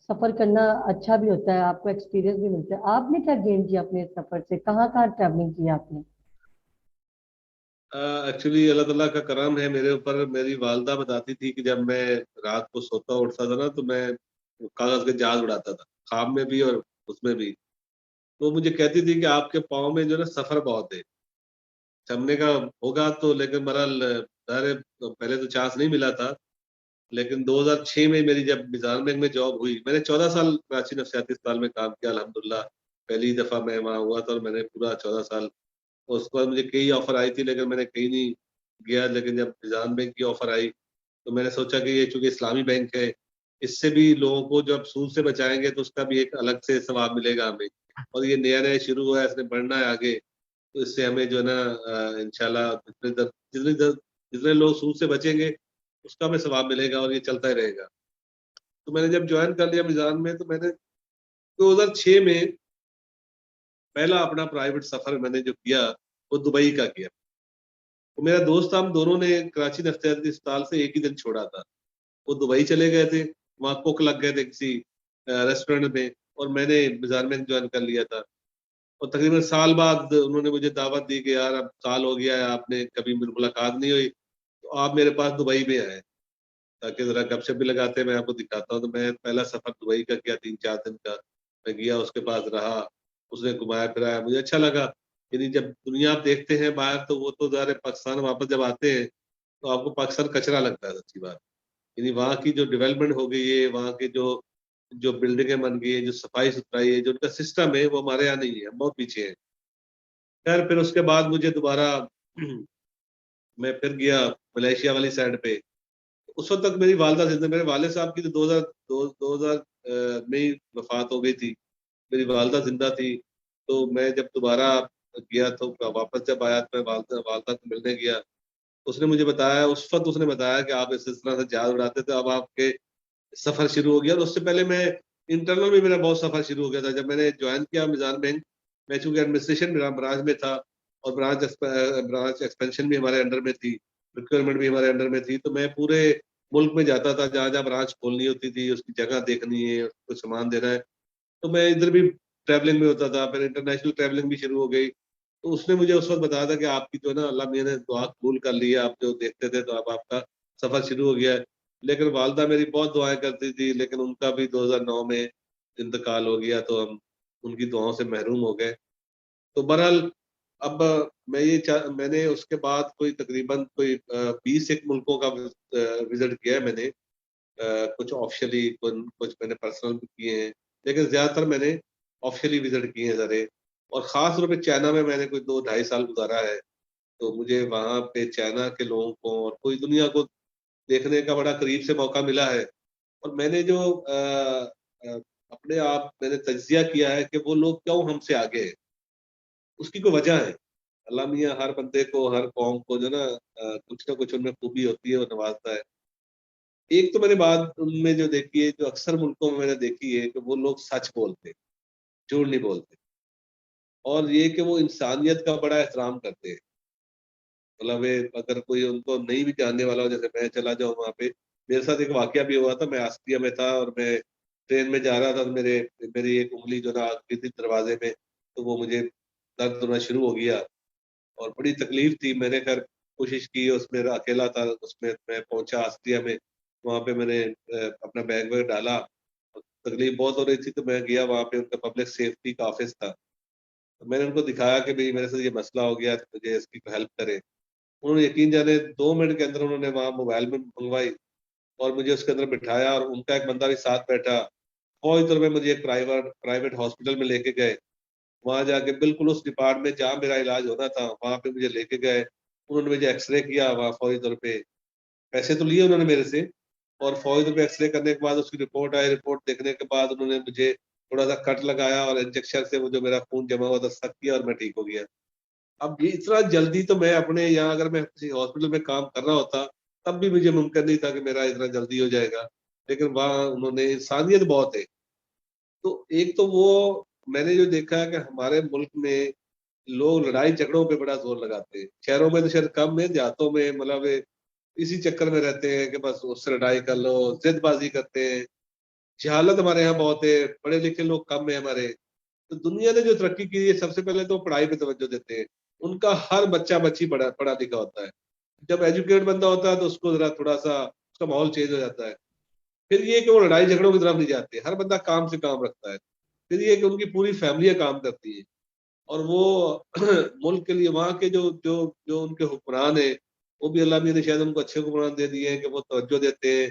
سفر کرنا اچھا بھی ہوتا ہے، آپ کو ایکسپیرینس بھی ملتا ہے. آپ نے کیا گین کیا اپنے سفر سے، کہاں کہاں ٹریولنگ کی آپ نے؟ ایکچولی اللہ تعالیٰ کا کرم ہے میرے اوپر. میری والدہ بتاتی تھی کہ جب میں رات کو سوتا اٹھتا تھا نا تو میں کاغذ کے جہاز اڑاتا تھا، خواب میں بھی اور اس میں بھی. تو مجھے کہتی تھی کہ آپ کے پاؤں میں جو ہے نا سفر بہت ہے، چمنے کا ہوگا تو. لیکن بہرحال پہلے تو چانس نہیں ملا تھا. لیکن 2006 میں میری جب میزان بینک میں جاب ہوئی، میں نے 14 سال کراچی نفسیاتی اسپتال میں کام کیا الحمدللہ. پہلی دفعہ میں وہاں ہوا تھا اور میں نے پورا 14 سال. اس کے بعد مجھے کئی آفر آئی تھی لیکن میں نے کہیں نہیں گیا. لیکن جب میزان بینک کی آفر آئی تو میں نے سوچا کہ یہ چونکہ اسلامی بینک ہے، اس سے بھی لوگوں کو جب سود سے بچائیں گے تو اس کا بھی ایک الگ سے ثواب ملے گا ہمیں. اور یہ نیا نیا شروع ہوا ہے، اس نے بڑھنا ہے آگے. تو اس سے ہمیں جو ہے نا انشاءاللہ جتنے لوگ سود سے بچیں گے اس کا ہمیں ثواب ملے گا، اور یہ چلتا ہی رہے گا. تو میں نے جب جوائن کر لیا میزان میں تو میں نے 2006 میں پہلا اپنا پرائیویٹ سفر میں نے جو کیا وہ دبئی کا کیا. تو میرا دوست، ہم دونوں نے کراچی نفسیاتی اسپتال سے ایک ہی دن چھوڑا تھا. وہ دبئی چلے گئے تھے، وہاں کوک لگ گئے تھے کسی ریسٹورینٹ میں، اور میں نے میزان بینک جوائن کر لیا تھا. اور تقریباً سال بعد انہوں نے مجھے دعوت دی کہ یار اب سال ہو گیا ہے، آپ نے کبھی ملاقات نہیں ہوئی، تو آپ میرے پاس دبئی میں آئے تاکہ ذرا گپ شپ بھی لگاتے ہیں، میں آپ کو دکھاتا ہوں. تو میں پہلا سفر دبئی کا کیا 3-4 دن کا. میں گیا، اس کے پاس رہا، اس نے گھمایا پھرایا، مجھے اچھا لگا. یعنی جب دنیا آپ دیکھتے ہیں باہر تو وہ تو ظاہر ہے پاکستان واپس جب آتے ہیں تو آپ کو پاکستان کچرا لگتا ہے سچی بات. یعنی وہاں کی جو ڈیولپمنٹ ہو گئی ہے، وہاں کے جو جو بلڈنگیں بن گئی ہیں، جو صفائی ستھرائی ہے، جو ان کا سسٹم ہے، وہ ہمارے یہاں نہیں ہے، ہم بہت پیچھے ہیں. خیر پھر اس کے بعد مجھے دوبارہ میں پھر گیا ملیشیا والی سائڈ پہ. اس وقت تک میری والدہ زندہ، میرے والد صاحب کی تو 2000 میں ہی وفات ہو گئی تھی. میری والدہ زندہ تھی. تو میں جب دوبارہ گیا تو واپس جب آیا تو میں والدہ کو ملنے گیا. اس نے مجھے بتایا، اس وقت اس نے بتایا کہ آپ اس طرح سے جہاز اڑاتے تھے، اب آپ کے سفر شروع ہو گیا. تو اس سے پہلے میں انٹرنل میں میرا بہت سفر شروع ہو گیا تھا. جب میں نے جوائن کیا میزان بینک، میں چونکہ ایڈمنسٹریشن میرا برانچ میں تھا اور برانچ ایکسپینشن بھی ہمارے انڈر میں تھی، ریکوائرمنٹ بھی ہمارے انڈر میں تھی. تو میں پورے ملک میں جاتا تھا، جہاں جہاں برانچ کھولنی ہوتی تھی، اس کی جگہ دیکھنی ہے، کچھ سامان دینا ہے. تو میں ادھر بھی ٹریولنگ میں ہوتا تھا. پھر انٹرنیشنل ٹریولنگ بھی شروع ہو گئی. تو اس نے مجھے اس وقت بتایا تھا کہ آپ کی جو ہے نا اللہ میاں نے دعا قبول کر لی ہے، آپ جو دیکھتے تھے تو اب آپ کا سفر شروع ہو گیا ہے. لیکن والدہ میری بہت دعائیں کرتی تھی، لیکن ان کا بھی 2009 میں انتقال ہو گیا تو ہم ان کی دعاؤں سے محروم ہو گئے. تو بہرحال اب میں نے اس کے بعد کوئی تقریباً کوئی 20 ایک ملکوں کا وزٹ کیا ہے میں نے. کچھ آفیشلی، کچھ میں نے پرسنل بھی کیے ہیں، لیکن زیادہ تر میں نے آفیشلی وزٹ کیے ہیں سارے. اور خاص طور پہ چائنا میں نے کوئی 2-2.5 سال گزارا ہے. تو مجھے وہاں پہ چائنا کے لوگوں کو اور پوری دنیا کو دیکھنے کا بڑا قریب سے موقع ملا ہے. اور میں نے جو اپنے آپ میں نے تجزیہ کیا ہے کہ وہ لوگ کیوں ہم سے آگے ہیں، اس کی کوئی وجہ ہے. اللہ میاں ہر بندے کو، ہر قوم کو جو نا کچھ نہ کچھ ان میں خوبی ہوتی ہے اور نوازتا ہے. ایک تو میں نے بات ان میں جو دیکھی ہے، جو اکثر ملکوں میں نے دیکھی ہے، کہ وہ لوگ سچ بولتے، جھوٹ نہیں بولتے. اور یہ کہ وہ انسانیت کا بڑا احترام کرتے ہیں. مطلب اگر کوئی ان کو نہیں بھی جاننے والا ہو، جیسے میں چلا جاؤں وہاں پہ میرے ساتھ ایک واقعہ بھی ہوا تھا. میں آسٹریا میں تھا اور میں ٹرین میں جا رہا تھا, تو میری ایک انگلی جو نا آ گئی تھی دروازے میں, تو وہ مجھے درد ہونا شروع ہو گیا اور بڑی تکلیف تھی. میں نے خیر کوشش کی, اس میں اکیلا تھا, اس میں میں پہنچا آسٹریا میں. وہاں پہ میں نے اپنا بیگ ویگ ڈالا, تکلیف بہت ہو رہی تھی, تو میں گیا وہاں پہ. ان کا پبلک سیفٹی کا آفس تھا. تو میں نے ان کو دکھایا کہ بھائی میرے ساتھ یہ مسئلہ ہو گیا, تو مجھے اس کی ہیلپ کرے. انہوں نے یقین جانے 2 منٹ کے اندر انہوں نے وہاں موبائل میں منگوائی اور مجھے اس کے اندر بٹھایا, اور ان کا ایک بندہ بھی ساتھ بیٹھا. فوری طور پہ مجھے ایک پرائیویٹ ہاسپٹل میں لے کے گئے. وہاں جا کے بالکل اس ڈپارٹمنٹ میں جہاں میرا علاج ہونا تھا وہاں پہ مجھے لے کے گئے. انہوں نے مجھے ایکس رے کیا وہاں فوری طور پہ. پیسے تو لیے انہوں نے میرے سے, اور فوری طور پہ ایکس رے کرنے کے بعد اس کی رپورٹ آئی. رپورٹ دیکھنے کے بعد انہوں نے مجھے تھوڑا سا کٹ لگایا اور انجیکشن سے وہ جو میرا خون جمع ہوا تھا سک کیا, اور میں ٹھیک ہو گیا. اب یہ اتنا جلدی تو میں اپنے یہاں اگر میں کسی ہاسپٹل میں کام کر رہا ہوتا تب بھی مجھے ممکن نہیں تھا کہ میرا اتنا جلدی ہو جائے گا. لیکن وہاں انہوں نے, انسانیت بہت ہے. تو ایک تو وہ میں نے جو دیکھا ہے کہ ہمارے ملک میں لوگ لڑائی جھگڑوں پہ بڑا زور لگاتے ہیں. شہروں میں تو شاید کم ہے, دیہاتوں میں مطلب اسی چکر میں رہتے ہیں کہ بس اس سے لڑائی کر لو, ضد بازی کرتے ہیں. جہالت ہمارے یہاں بہت ہے, پڑھے لکھے لوگ کم ہیں ہمارے. تو دنیا نے جو ترقی کی ہے سب سے پہلے تو پڑھائی پہ توجہ دیتے ہیں. ان کا ہر بچہ بچی پڑھا لکھا ہوتا ہے. جب ایجوکیٹ بندہ ہوتا ہے تو اس کو ذرا تھوڑا سا اس کا ماحول چینج ہو جاتا ہے. پھر یہ کہ وہ لڑائی جھگڑوں کی طرف نہیں جاتے, ہر بندہ کام سے کام رکھتا ہے. پھر یہ کہ ان کی پوری فیملیاں کام کرتی ہیں, اور وہ ملک کے لیے وہاں کے جو ان کے حکمران ہیں وہ بھی اللہ نے شاید ان کو اچھے حکمران دے دیے ہیں کہ وہ توجہ دیتے ہیں.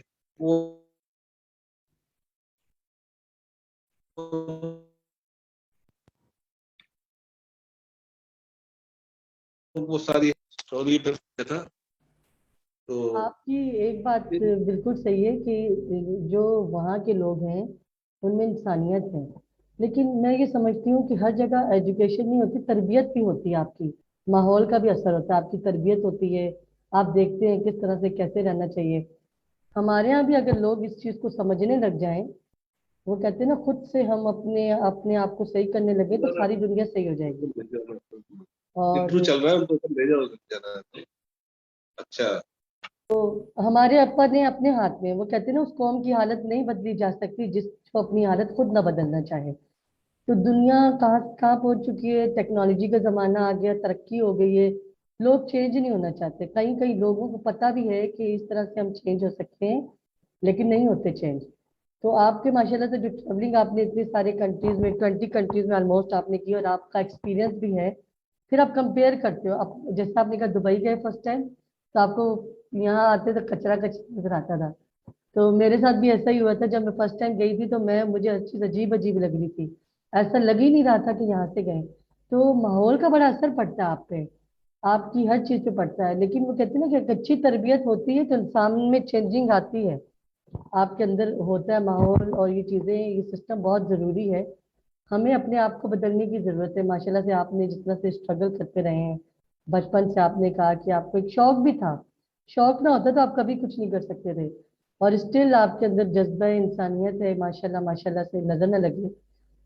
وہ ساری اسٹوری پہ تھا. تو آپ کی ایک بات بالکل صحیح ہے کہ جو وہاں کے لوگ ہیں ان میں انسانیت ہے. لیکن میں یہ سمجھتی ہوں کہ ہر جگہ ایجوکیشن نہیں ہوتی, تربیت بھی ہوتی ہے. آپ کی ماحول کا بھی اثر ہوتا ہے, آپ کی تربیت ہوتی ہے. آپ دیکھتے ہیں کس طرح سے کیسے رہنا چاہیے. ہمارے یہاں بھی اگر لوگ اس چیز کو سمجھنے لگ جائیں, وہ کہتے ہیں نا خود سے ہم اپنے آپ کو صحیح کرنے لگے تو ساری دنیا صحیح ہو جائے گی. اور انٹرو چل رہا ہے, ان کو لے جانا. اچھا, تو ہمارے ابا نے اپنے ہاتھ میں, وہ کہتے ہیں نا اس قوم کی حالت نہیں بدلی جا سکتی جس کو اپنی حالت خود نہ بدلنا چاہے. تو دنیا کہاں کہاں پہنچ چکی ہے, ٹیکنالوجی کا زمانہ آ گیا, ترقی ہو گئی ہے. لوگ چینج نہیں ہونا چاہتے. کئی کئی لوگوں کو پتہ بھی ہے کہ اس طرح سے ہم چینج ہو سکتے ہیں, لیکن نہیں ہوتے چینج. تو آپ کے ماشاءاللہ سے جو ٹریولنگ آپ نے اتنے سارے کنٹریز میں 20 کنٹریز میں آلموسٹ آپ نے کی, اور آپ کا ایکسپیرینس بھی ہے, پھر آپ کمپیئر کرتے ہو. اب جیسا آپ نے کہا دبئی گئے فرسٹ ٹائم, تو آپ کو یہاں آتے تو کچرا نظر آتا تھا. تو میرے ساتھ بھی ایسا ہی ہوا تھا. جب میں فرسٹ ٹائم گئی تھی تو مجھے ہر چیز عجیب عجیب لگ رہی تھی, ایسا لگ ہی نہیں رہا تھا کہ یہاں سے گئے. تو ماحول کا بڑا اثر پڑتا ہے آپ پہ, آپ کی ہر چیز پہ پڑتا ہے. لیکن وہ کہتے ہیں نا کہ ایک اچھی تربیت ہوتی ہے تو انسان میں چینجنگ آتی ہے, آپ کے اندر ہوتا ہے ماحول اور یہ چیزیں, یہ سسٹم بہت ضروری ہے. ہمیں اپنے آپ کو بدلنے کی ضرورت ہے. ماشاءاللہ سے آپ نے جتنا سے اسٹرگل کرتے رہے ہیں, بچپن سے آپ نے کہا کہ آپ کو ایک شوق بھی تھا, شوق نہ ہوتا تو آپ کبھی کچھ نہیں کر سکتے تھے. اور اسٹل آپ کے اندر جذبہ انسانیت ہے, ماشاءاللہ ماشاءاللہ سے نظر نہ لگے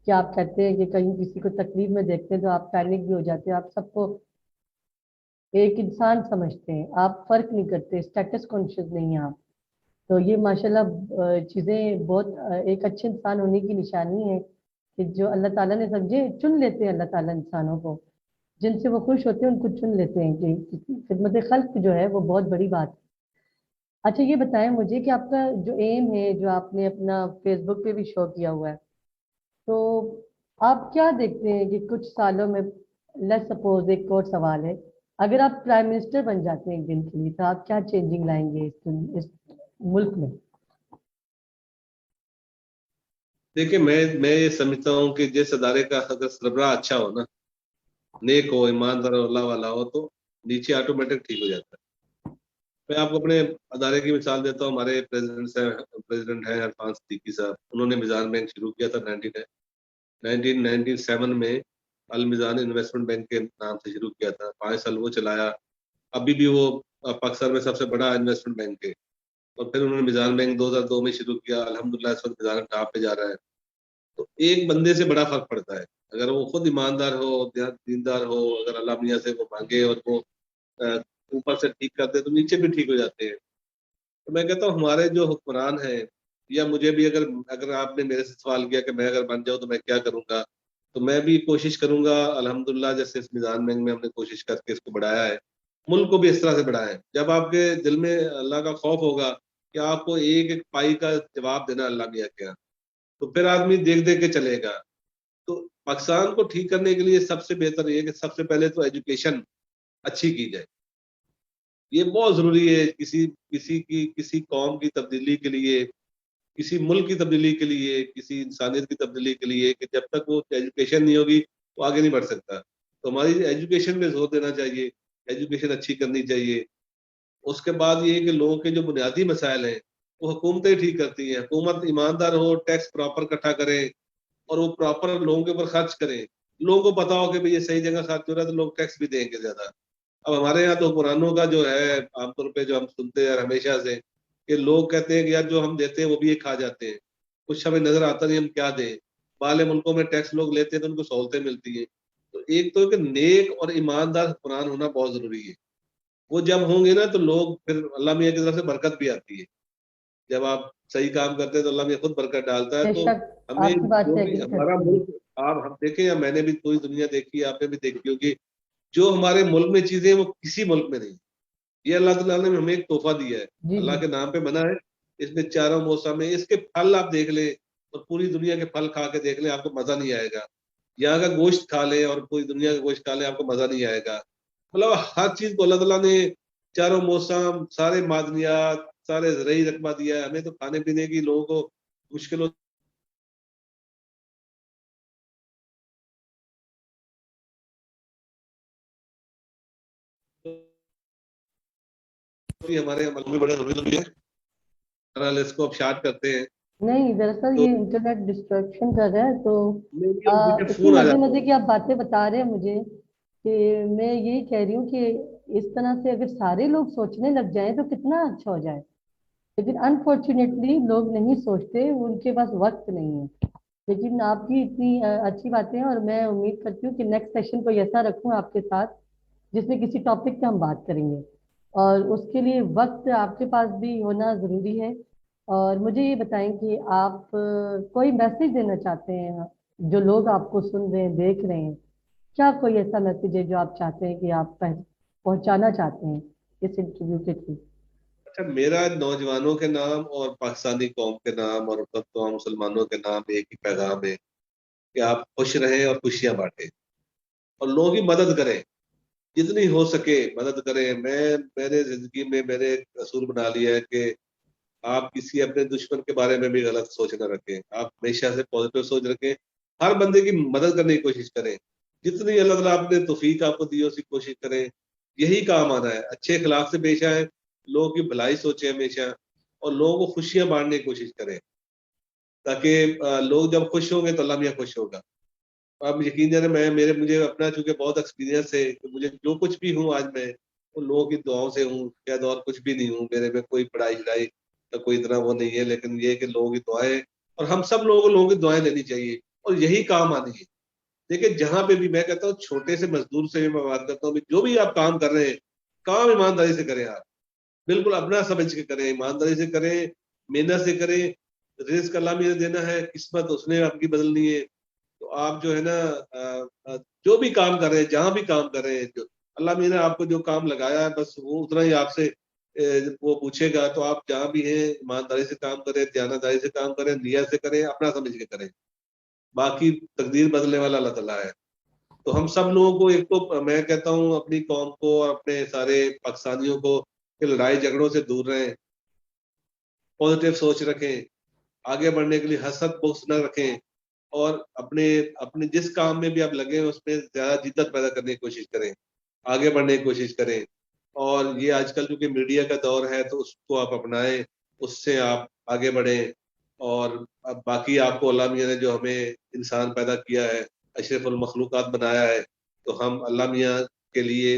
کہ آپ کہتے ہیں کہ کہیں کسی کو تکلیف میں دیکھتے ہیں تو آپ پینک بھی ہو جاتے ہیں. آپ سب کو ایک انسان سمجھتے ہیں, آپ فرق نہیں کرتے, اسٹیٹس کانشیس نہیں ہیں آپ. تو یہ ماشاءاللہ چیزیں بہت ایک اچھے انسان ہونے کی نشانی ہے کہ جو اللہ تعالیٰ نے سمجھے چن لیتے ہیں. اللہ تعالیٰ انسانوں کو جن سے وہ خوش ہوتے ہیں ان کو چن لیتے ہیں کہ خدمت خلق جو ہے وہ بہت بڑی بات ہے. اچھا یہ بتائیں مجھے کہ آپ کا جو ایم ہے, جو آپ نے اپنا فیس بک پہ بھی شو کیا ہوا ہے, تو آپ کیا دیکھتے ہیں کہ کچھ سالوں میں, لیٹس سپوز ایک اور سوال ہے, اگر آپ پرائم منسٹر بن جاتے ہیں ایک دن کے لیے تو آپ کیا چینجنگ لائیں گے اس ملک میں؟ دیکھیں میں یہ سمجھتا ہوں کہ جس ادارے کا اگر سربراہ اچھا ہو نا, نیک ہو, ایماندار ہو, اللہ والا ہو, تو نیچے آٹومیٹک ٹھیک ہو جاتا ہے. میں آپ کو اپنے ادارے کی مثال دیتا ہوں. ہمارے پریزیڈنٹ ہیں عرفان صدیقی صاحب, انہوں نے میزان بینک شروع کیا تھا 1997 میں. المیزان انویسٹمنٹ بینک کے نام سے شروع کیا تھا, 5 سال وہ چلایا. ابھی بھی وہ پاکستان میں سب سے بڑا انویسٹمنٹ بینک ہے. اور پھر انہوں نے میزان بینک 2002 میں شروع کیا. الحمدللہ اس وقت میزان ٹاپ پہ جا رہا ہے. تو ایک بندے سے بڑا فرق پڑتا ہے, اگر وہ خود ایماندار ہو, دیندار ہو, اگر اللہ میاں سے وہ مانگے اور وہ اوپر سے ٹھیک کرتے تو نیچے بھی ٹھیک ہو جاتے ہیں. تو میں کہتا ہوں ہمارے جو حکمران ہیں، یا مجھے بھی اگر آپ نے میرے سے سوال کیا کہ میں اگر بن جاؤں تو میں کیا کروں گا، تو میں بھی کوشش کروں گا الحمدللہ، جیسے اس میزان بینک میں ہم نے کوشش کر کے اس کو بڑھایا ہے، ملک کو بھی اس طرح سے بڑھایا ہے. جب آپ کے دل میں اللہ کا خوف ہوگا کہ آپ کو ایک ایک پائی کا جواب دینا اللہ میاں کے یہاں، تو پھر آدمی دیکھ دیکھ کے چلے گا. تو پاکستان کو ٹھیک کرنے کے لیے سب سے بہتر یہ کہ سب سے پہلے تو ایجوکیشن اچھی کی جائے. یہ بہت ضروری ہے کسی قوم کی تبدیلی کے لیے، کسی ملک کی تبدیلی کے لیے، کسی انسانیت کی تبدیلی کے لیے، کہ جب تک وہ ایجوکیشن نہیں ہوگی وہ آگے نہیں بڑھ سکتا. تو ہماری ایجوکیشن پہ زور دینا چاہیے، ایجوکیشن اچھی کرنی چاہیے. اس کے بعد یہ کہ لوگوں کے جو بنیادی مسائل ہیں وہ حکومتیں ٹھیک کرتی ہیں. حکومت ایماندار ہو، ٹیکس پراپر اکٹھا کرے اور وہ پراپر لوگوں کے اوپر خرچ کریں. لوگوں کو پتا ہو کہ بھئی یہ صحیح جگہ خرچ ہو رہا ہے تو لوگ ٹیکس بھی دیں گے زیادہ. اب ہمارے یہاں تو قرآنوں کا جو ہے عام طور پہ جو ہم سنتے ہیں ہمیشہ سے، کہ لوگ کہتے ہیں کہ یار جو ہم دیتے ہیں وہ بھی یہ کھا جاتے ہیں، کچھ ہمیں نظر آتا نہیں ہم کیا دیں. باہر ملکوں میں ٹیکس لوگ لیتے ہیں تو ان کو سہولتیں ملتی ہیں. تو ایک تو کہ نیک اور ایماندار حکمران ہونا بہت ضروری ہے. وہ جب ہوں گے نا تو لوگ پھر اللہ میاں کی طرف سے برکت بھی آتی ہے. جب آپ صحیح کام کرتے ہیں تو اللہ میاں خود برکت ڈالتا ہے. بے تو شک ہمیں آپ کی بات جو سے بھی ایگری ہمارا کرتی ہوں. ملک، آپ ہم دیکھیں یا میں نے بھی پوری دنیا دیکھی ہے، آپ نے بھی دیکھی ہوگی، جو ہمارے ملک میں چیزیں وہ کسی ملک میں نہیں. یہ اللہ تعالیٰ نے ہمیں ایک تحفہ دیا ہے، جی اللہ جی. کے نام پہ بنا ہے. اس میں چاروں موسم میں اس کے پھل آپ دیکھ لیں اور پوری دنیا کے پھل کھا کے دیکھ لیں، آپ کو مزہ نہیں آئے گا. یہاں کا گوشت کھا لیں اور پوری دنیا کا گوشت کھا لیں، آپ کو مزہ نہیں آئے گا. مطلب ہر چیز کو اللہ تعالیٰ نے چاروں موسم، سارے معدنیات، سارے زرعی رقبہ دیا ہے. ہمیں تو کھانے پینے کی لوگوں کو مشکل ہمارے عمل میں بڑے ضروری ہے. بہرحال اس کو اب شارٹ کرتے ہیں. نہیں دراصل تو یہ انٹرنیٹ ڈسٹریکشن کر رہا ہے، تو مجھے اتنی فون آ مزے جاتا مزے کی آپ باتیں بتا رہے ہیں مجھے کہ میں یہی کہہ رہی ہوں کہ اس طرح سے اگر سارے لوگ سوچنے لگ جائیں تو کتنا اچھا ہو جائے. لیکن انفارچونیٹلی لوگ نہیں سوچتے، ان کے پاس وقت نہیں ہے. لیکن آپ کی اتنی اچھی باتیں ہیں، اور میں امید کرتی ہوں کہ نیکسٹ سیشن کو ایسا رکھوں آپ کے ساتھ جس میں کسی ٹاپک پہ ہم بات کریں گے، اور اس کے لیے وقت آپ کے پاس بھی ہونا ضروری ہے. اور مجھے یہ بتائیں کہ آپ کوئی میسیج دینا چاہتے ہیں جو لوگ آپ کو سن رہے ہیں، دیکھ رہے ہیں، کیا کوئی ایسا میسیج ہے جو آپ چاہتے ہیں کہ آپ پہنچانا چاہتے ہیں اس انٹرویو کے تھرو؟ اچھا، میرا نوجوانوں کے نام اور پاکستانی قوم کے نام اور تمام مسلمانوں کے نام ایک ہی پیغام ہے کہ آپ خوش رہیں اور خوشیاں بانٹیں اور لوگوں کی مدد کریں، جتنی ہو سکے مدد کریں. میرے زندگی میں میں نے ایک اصول بنا لیا ہے کہ آپ کسی اپنے دشمن کے بارے میں بھی غلط سوچ نہ رکھیں. آپ ہمیشہ سے پازیٹیو سوچ رکھیں، ہر بندے کی مدد کرنے کی کوشش کریں. جتنی اللہ تعالیٰ آپ نے توفیق آپ کو دی اسی کوشش کریں. یہی کام آنا ہے. اچھے اخلاق سے پیش آئیں، لوگوں کی بھلائی سوچیں ہمیشہ، اور لوگوں کو خوشیاں بانٹنے کی کوشش کریں، تاکہ لوگ جب خوش ہوں گے تو اللہ میاں خوش ہوگا. آپ یقین جانے مجھے اپنا چونکہ بہت ایکسپیرینس ہے کہ مجھے جو کچھ بھی ہوں آج میں ان لوگوں کی دعاؤں سے ہوں. شاید اور کچھ بھی نہیں ہوں، میرے میں کوئی پڑھائی شڑائی کا کوئی اتنا وہ نہیں ہے، لیکن یہ کہ لوگوں کی دعائیں، اور ہم سب لوگوں کو لوگوں کی دعائیں لینی چاہیے اور یہی کام آنی ہے. دیکھیں جہاں پہ بھی میں کہتا ہوں، چھوٹے سے مزدور سے بھی میں بات کرتا ہوں، جو بھی آپ کام کر رہے ہیں کام ایمانداری سے کریں. آپ بالکل اپنا سمجھ کے کریں، ایمانداری سے کریں، محنت سے کریں. رزق اللہ میاں نے دینا ہے، قسمت اس نے آپ کی بدلنی ہے. تو آپ جو ہے نا جو بھی کام کر رہے ہیں، جہاں بھی کام کر رہے ہیں، جو اللہ میاں نے آپ کو جو کام لگایا ہے بس وہ اتنا ہی آپ سے وہ پوچھے گا. تو آپ جہاں بھی ہیں ایمانداری سے کام کریں، دیانتداری سے کام کریں، نیت سے کریں، اپنا سمجھ کے کریں. باقی تقدیر بدلنے والا اللہ تعالیٰ ہے. تو ہم سب لوگوں کو، ایک تو میں کہتا ہوں اپنی قوم کو اور اپنے سارے پاکستانیوں کو کہ لڑائی جھگڑوں سے دور رہیں، پازیٹیو سوچ رکھیں، آگے بڑھنے کے لیے حسد بغض نہ رکھیں، اور اپنے جس کام میں بھی آپ لگے اس میں زیادہ جدت پیدا کرنے کی کوشش کریں، آگے بڑھنے کی کوشش کریں. اور یہ آج کل کیونکہ میڈیا کا دور ہے تو اس کو آپ اپنائیں، اس سے آپ آگے بڑھیں. اور اب باقی آپ کو اللہ میاں نے جو ہمیں انسان پیدا کیا ہے، اشرف المخلوقات بنایا ہے، تو ہم اللہ میاں کے لیے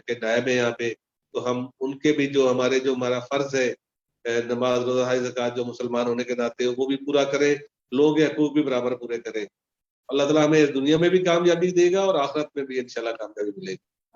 کے نائب ہیں یہاں پہ. تو ہم ان کے بھی جو ہمارا فرض ہے، نماز روزہ حج زکوٰۃ، جو مسلمان ہونے کے ناطے وہ بھی پورا کریں، لوگ حقوق بھی برابر پورے کریں. اللہ تعالیٰ ہمیں اس دنیا میں بھی کامیابی دے گا اور آخرت میں بھی انشاءاللہ کامیابی ملے گی.